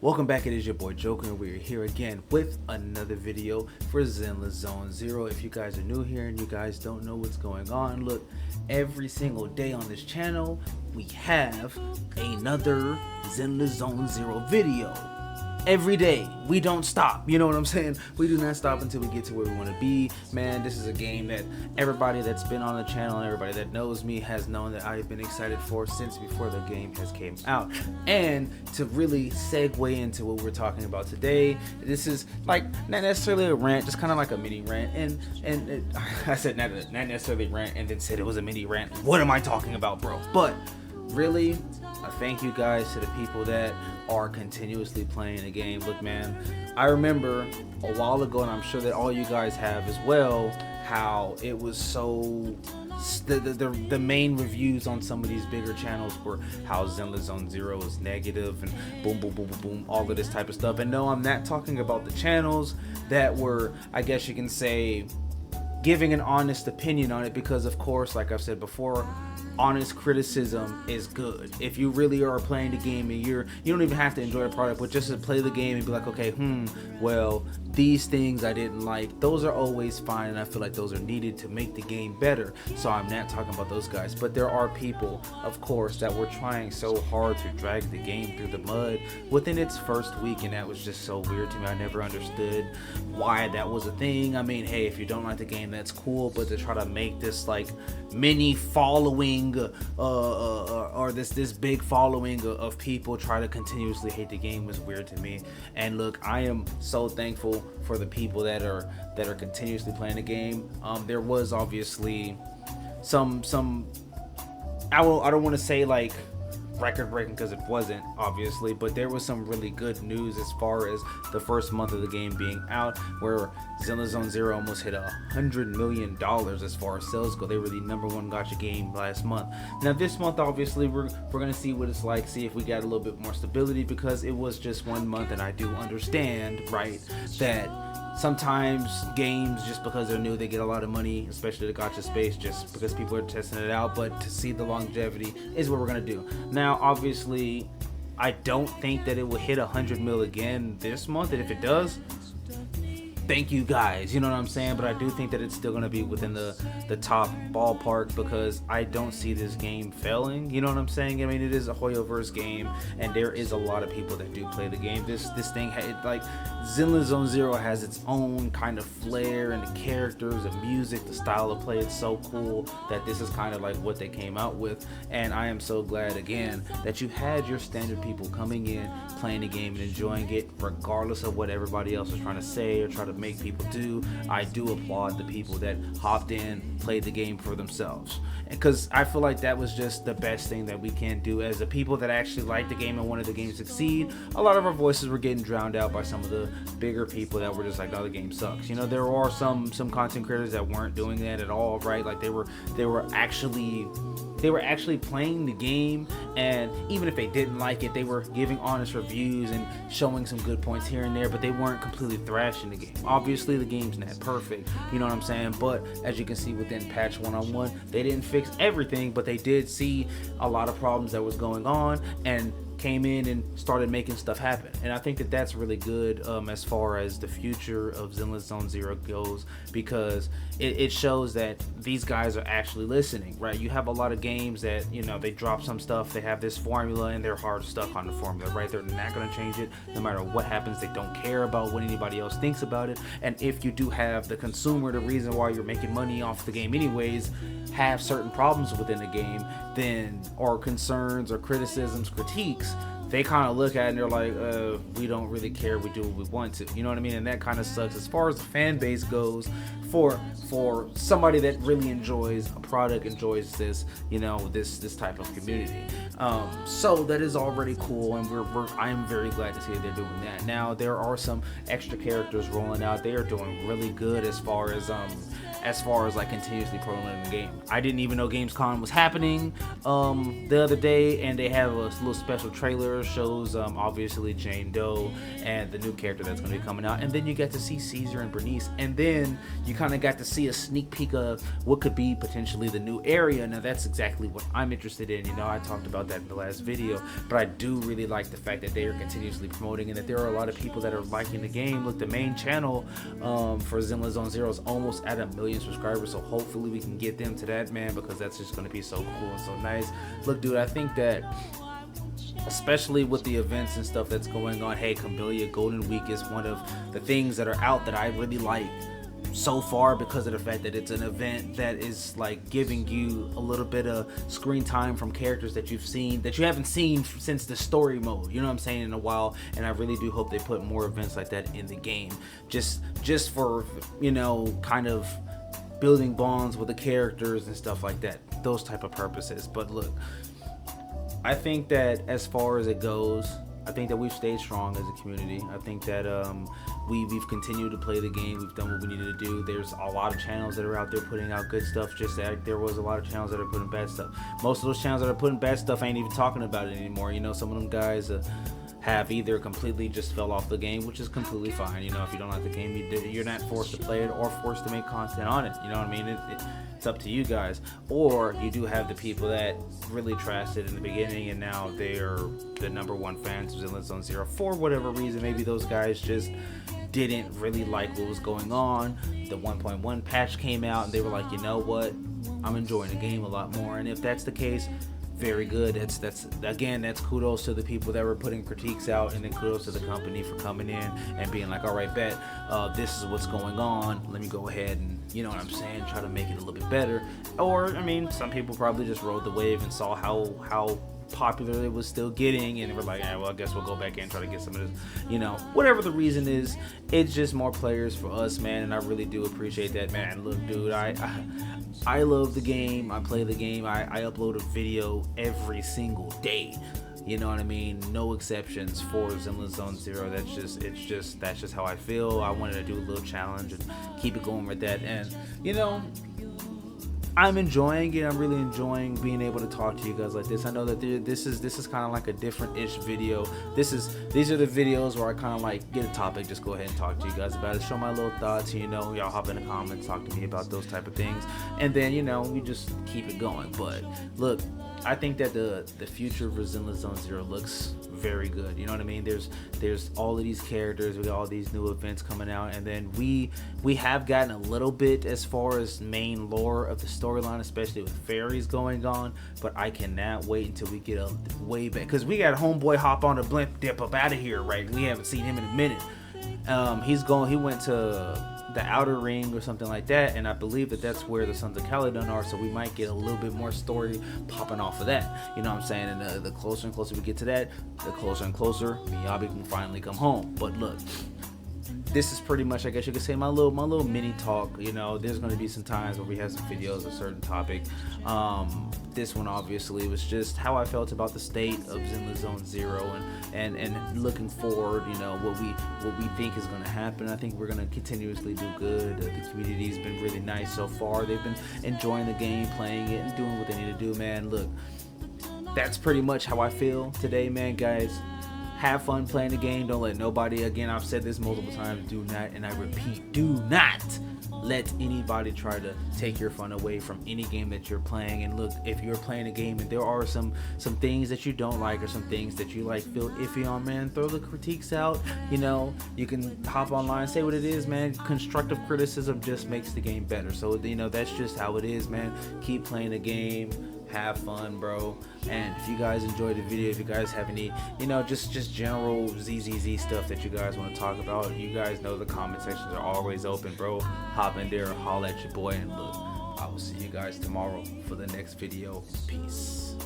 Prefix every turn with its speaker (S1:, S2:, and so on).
S1: Welcome back, it is your boy Joker, and we're here again with another video for zzzero. If you guys are new here and you guys don't know what's going on, look, every single day on this channel, we have another zzzero video. Every day, we don't stop, you know what I'm saying? We do not stop until we get to where we want to be. Man, this is a game that everybody that's been on the channel and everybody that knows me has known that I've been excited for since before the game has came out. And to really segue into what we're talking about today, this is like not necessarily a rant, just kind of like a mini rant. And I said not necessarily rant and then said it was a mini rant. What am I talking about, bro? But really, I thank you guys to the people that are continuously playing the game. Look, man, I remember a while ago, and I'm sure that all you guys have as well, how it was so the main reviews on some of these bigger channels were how zzzero is negative and boom boom boom boom boom, all of this type of stuff. And no, I'm not talking about the channels that were, I guess you can say, giving an honest opinion on it, because of course, like I've said before, honest criticism is good. If you really are playing the game and you don't even have to enjoy the product, but just to play the game and be like, okay, well, these things I didn't like, those are always fine, and I feel like those are needed to make the game better. So I'm not talking about those guys, but there are people, of course, that were trying so hard to drag the game through the mud within its first week, and that was just so weird to me. I never understood why that was a thing. I mean, hey, if you don't like the game, that's cool, but to try to make this like mini following or this big following of people try to continuously hate the game was weird to me. And look, I am so thankful for the people that are continuously playing the game. There was obviously some I don't want to say like record breaking, because it wasn't, obviously, but there was some really good news as far as the first month of the game being out, where zzzero almost hit $100 million as far as sales go. They were the #1 gacha game last month. Now this month, obviously, we're gonna see what it's like, see if we got a little bit more stability, because it was just 1 month, and I do understand, right, that sometimes games, just because they're new, they get a lot of money, especially the gacha space, just because people are testing it out. But to see the longevity is what we're gonna do. Now, obviously, I don't think that it will hit 100 mil again this month, and if it does, thank you guys, you know what I'm saying? But I do think that it's still going to be within the top ballpark, because I don't see this game failing, you know what I'm saying? I mean, it is a Hoyoverse game, and there is a lot of people that do play the game. This thing, like, zzzero has its own kind of flair, and the characters, the music, the style of play, it's so cool that this is kind of like what they came out with. And I am so glad, again, that you had your standard people coming in, playing the game and enjoying it, regardless of what everybody else is trying to say or try to make people do. I do applaud the people that hopped in, played the game for themselves, because I feel like that was just the best thing that we can do as the people that actually like the game and wanted the game to succeed. A lot of our voices were getting drowned out by some of the bigger people that were just like, oh, the game sucks. You know, there are some content creators that weren't doing that at all, right? Like they were actually playing the game, and even if they didn't like it, they were giving honest reviews and showing some good points here and there, but they weren't completely thrashing the game. Obviously, the game's not perfect, you know what I'm saying? But as you can see within patch 101, they didn't fix everything, but they did see a lot of problems that was going on and came in and started making stuff happen. And I think that that's really good as far as the future of zzzero goes, because it shows that these guys are actually listening, right? You have a lot of games that, you know, they drop some stuff, they have this formula, and they're hard stuck on the formula, right? They're not going to change it no matter what happens. They don't care about what anybody else thinks about it. And if you do have the consumer, the reason why you're making money off the game anyways, have certain problems within the game, then, or concerns or criticisms, critiques, they kind of look at it and they're like, we don't really care, we do what we want to, you know what I mean? And that kind of sucks as far as the fan base goes. For somebody that really enjoys a product, enjoys this, you know, this type of community, so that is already cool, and I am very glad to see they're doing that. Now there are some extra characters rolling out. They are doing really good as far as like continuously promoting the game. I didn't even know Gamescom was happening the other day, and they have a little special trailer trailer shows obviously Jane Doe and the new character that's going to be coming out, and then you get to see Caesar and Bernice, and then you kind of got to see a sneak peek of what could be potentially the new area. Now that's exactly what I'm interested in. You know, I talked about that in the last video, but I do really like the fact that they are continuously promoting and that there are a lot of people that are liking the game. Look, the main channel for zzzero is almost at 1 million subscribers, so hopefully we can get them to that, man, because that's just going to be so cool and so nice. Look, dude, I think that especially with the events and stuff that's going on, hey, Camellia Golden Week is one of the things that are out that I really like so far, because of the fact that it's an event that is like giving you a little bit of screen time from characters that you've seen, that you haven't seen since the story mode, you know what I'm saying, in a while. And I really do hope they put more events like that in the game, just for, you know, kind of building bonds with the characters and stuff like that, those type of purposes. But look, I think that as far as it goes, I think that we've stayed strong as a community. I think that we've continued to play the game. We've done what we needed to do. There's a lot of channels that are out there putting out good stuff, just like there was a lot of channels that are putting bad stuff. Most of those channels that are putting bad stuff ain't even talking about it anymore. You know, some of them guys have either completely just fell off the game, which is completely fine. You know, if you don't like the game, you're not forced to play it or forced to make content on it. You know what I mean? It's up to you guys. Or you do have the people that really trashed it in the beginning and now they're the #1 fans of zzzero for whatever reason. Maybe those guys just didn't really like what was going on. The 1.1 patch came out and they were like, you know what, I'm enjoying the game a lot more. And if that's the case, very good. That's kudos to the people that were putting critiques out, and then kudos to the company for coming in and being like, all right, bet, this is what's going on, let me go ahead and, you know what I'm saying, try to make it a little bit better. Or I mean, some people probably just rode the wave and saw how popular it was still getting, and they were like, yeah, well, I guess we'll go back in and try to get some of this, you know, whatever the reason is. It's just more players for us, man, and I really do appreciate that, man. Look, dude, I love the game. I play the game. I upload a video every single day. You know what I mean? No exceptions for zzzero. That's just how I feel. I wanted to do a little challenge and keep it going with that, and you know, I'm enjoying it. I'm really enjoying being able to talk to you guys like this. I know that this is kind of like a different-ish video. These are the videos where I kind of like get a topic, just go ahead and talk to you guys about it, show my little thoughts. You know, y'all hop in the comments, talk to me about those type of things, and then, you know, we just keep it going. But look, I think that the future for zzzero looks very good. You know what I mean? There's all of these characters, we got all these new events coming out, and then we have gotten a little bit as far as main lore of the storyline, especially with fairies going on. But I cannot wait until we get a way back, because we got homeboy hop on a blimp dip up out of here, right? We haven't seen him in a minute. He went to the Outer Ring or something like that, and I believe that that's where the Sons of Caledon are, so we might get a little bit more story popping off of that, you know what I'm saying? And the closer and closer we get to that, the closer and closer Miyabi can finally come home. But look, this is pretty much, I guess you could say, my little mini talk. You know, there's going to be some times where we have some videos of a certain topic. This one obviously was just how I felt about the state of zzzero and looking forward, you know, what we think is going to happen. I think we're going to continuously do good. The community's been really nice so far. They've been enjoying the game, playing it, and doing what they need to do, man. Look, that's pretty much how I feel today, man, guys. Have fun playing the game. Don't let nobody, again, I've said this multiple times, do not, and I repeat, do not let anybody try to take your fun away from any game that you're playing. And look, if you're playing a game and there are some things that you don't like, or some things that you like feel iffy on, man, throw the critiques out. You know, you can hop online, say what it is, man. Constructive criticism just makes the game better. So, you know, that's just how it is, man. Keep playing the game. Have fun, bro. And if you guys enjoyed the video, if you guys have any, you know, just general ZZZ stuff that you guys want to talk about, you guys know the comment sections are always open, bro. Hop in there, holla at your boy, and look, I will see you guys tomorrow for the next video. Peace.